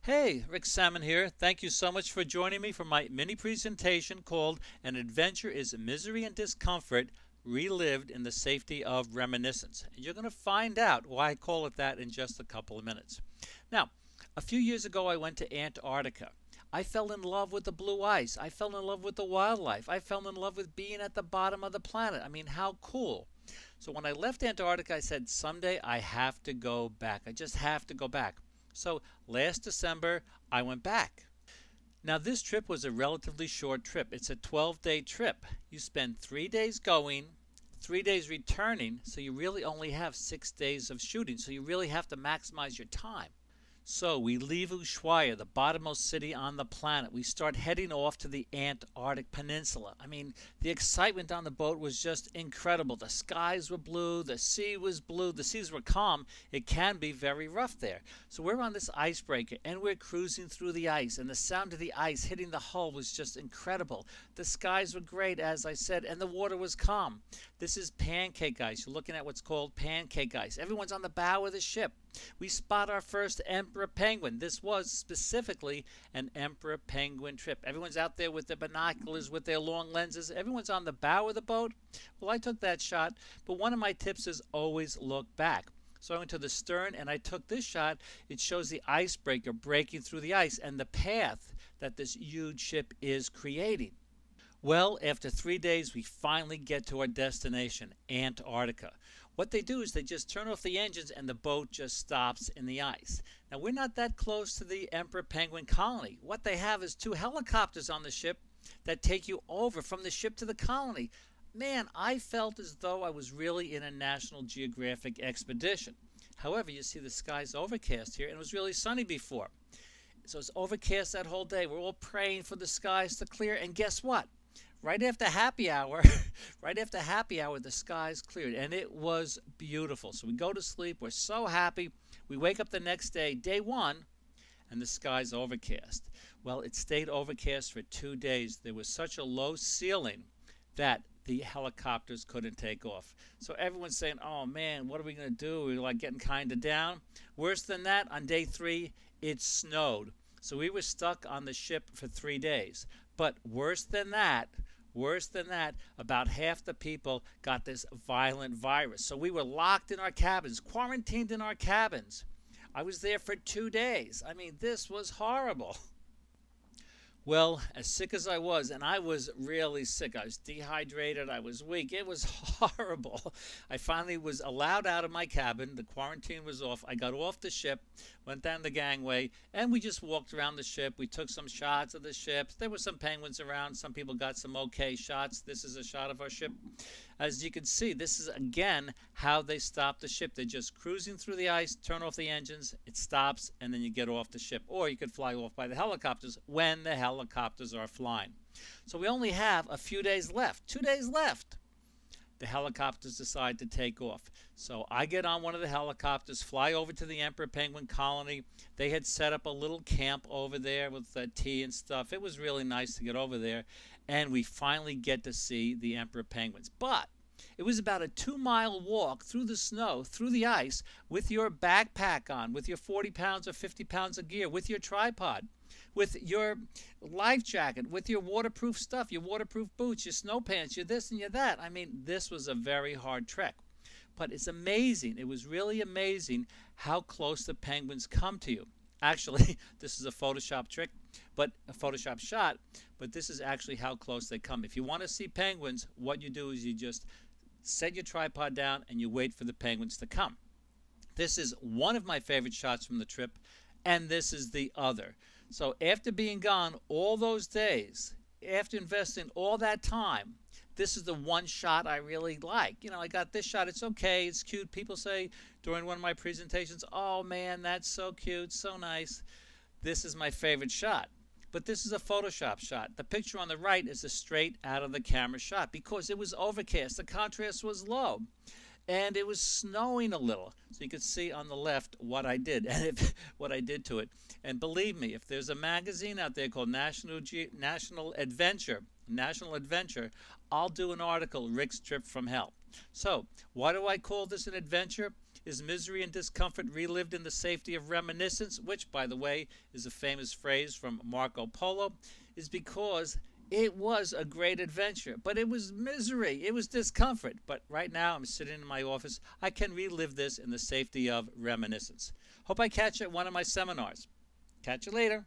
Hey, Rick Salmon here. Thank you so much for joining me for my mini presentation called An Adventure is Misery and Discomfort Relived in the Safety of Reminiscence. And you're going to find out why I call it that in just a couple of minutes. Now, a few years ago I went to Antarctica. I fell in love with the blue ice. I fell in love with the wildlife. I fell in love with being at the bottom of the planet. I mean, how cool. So when I left Antarctica, I said, someday I have to go back. I just have to go back. So last December, I went back. Now, this trip was a relatively short trip. It's a 12-day trip. You spend 3 days going, 3 days returning, so you really only have 6 days of shooting. So you really have to maximize your time. So we leave Ushuaia, the bottommost city on the planet. We start heading off to the Antarctic Peninsula. I mean, the excitement on the boat was just incredible. The skies were blue, the sea was blue, the seas were calm. It can be very rough there. So we're on this icebreaker and we're cruising through the ice, and the sound of the ice hitting the hull was just incredible. The skies were great, as I said, and the water was calm. This is pancake ice. You're looking at what's called pancake ice. Everyone's on the bow of the ship. We spot our first emperor penguin. This was specifically an emperor penguin trip. Everyone's out there with their binoculars, with their long lenses. Everyone's on the bow of the boat. Well, I took that shot, but one of my tips is always look back. So I went to the stern and I took this shot. It shows the icebreaker breaking through the ice and the path that this huge ship is creating. Well, after 3 days, we finally get to our destination, Antarctica. What they do is they just turn off the engines and the boat just stops in the ice. Now, we're not that close to the emperor penguin colony. What they have is 2 helicopters on the ship that take you over from the ship to the colony. Man, I felt as though I was really in a National Geographic expedition. However, you see the sky's overcast here, and it was really sunny before. So it's overcast that whole day. We're all praying for the skies to clear, and guess what? Right after happy hour, the skies cleared, and it was beautiful. So we go to sleep. We're so happy. We wake up the next day, day 1, and the sky's overcast. Well, it stayed overcast for 2 days. There was such a low ceiling that the helicopters couldn't take off. So everyone's saying, oh, man, what are we going to do? We're like getting kind of down. Worse than that, on day 3, it snowed. So we were stuck on the ship for 3 days. But worse than that, about half the people got this violent virus. So we were locked in our cabins, quarantined in our cabins. I was there for 2 days. I mean, this was horrible. Well, as sick as I was, and I was really sick. I was dehydrated. I was weak. It was horrible. I finally was allowed out of my cabin. The quarantine was off. I got off the ship, went down the gangway, and we just walked around the ship. We took some shots of the ship. There were some penguins around. Some people got some okay shots. This is a shot of our ship. As you can see, this is, again, how they stop the ship. They're just cruising through the ice, turn off the engines, it stops, and then you get off the ship. Or you could fly off by the helicopters when the helicopters are flying. So we only have a few days left, 2 days left. The helicopters decide to take off. So I get on one of the helicopters, fly over to the emperor penguin colony. They had set up a little camp over there with tea and stuff. It was really nice to get over there. And we finally get to see the emperor penguins. But it was about a 2-mile walk through the snow, through the ice, with your backpack on, with your 40 pounds or 50 pounds of gear, with your tripod, with your life jacket, with your waterproof stuff, your waterproof boots, your snow pants, your this and your that. I mean, this was a very hard trek. But it's amazing. It was really amazing how close the penguins come to you. Actually, this is a Photoshop trick, but a Photoshop shot, but this is actually how close they come. If you want to see penguins, what you do is you just set your tripod down and you wait for the penguins to come. This is one of my favorite shots from the trip, and this is the other. So after being gone all those days, after investing all that time, this is the one shot I really like. You know, I got this shot. It's okay. It's cute. People say during one of my presentations, oh, man, that's so cute, so nice. This is my favorite shot. But this is a Photoshop shot. The picture on the right is a straight out of the camera shot because it was overcast. The contrast was low. And it was snowing a little. So you could see on the left what I did and what I did to it. And believe me, if there's a magazine out there called National Adventure, I'll do an article, Rick's Trip from Hell. So why do I call this an adventure? is misery and discomfort relived in the safety of reminiscence, which, by the way, is a famous phrase from Marco Polo, is because it was a great adventure, but it was misery, it was discomfort. But right now I'm sitting in my office. I can relive this in the safety of reminiscence. Hope I catch you at one of my seminars. Catch you later.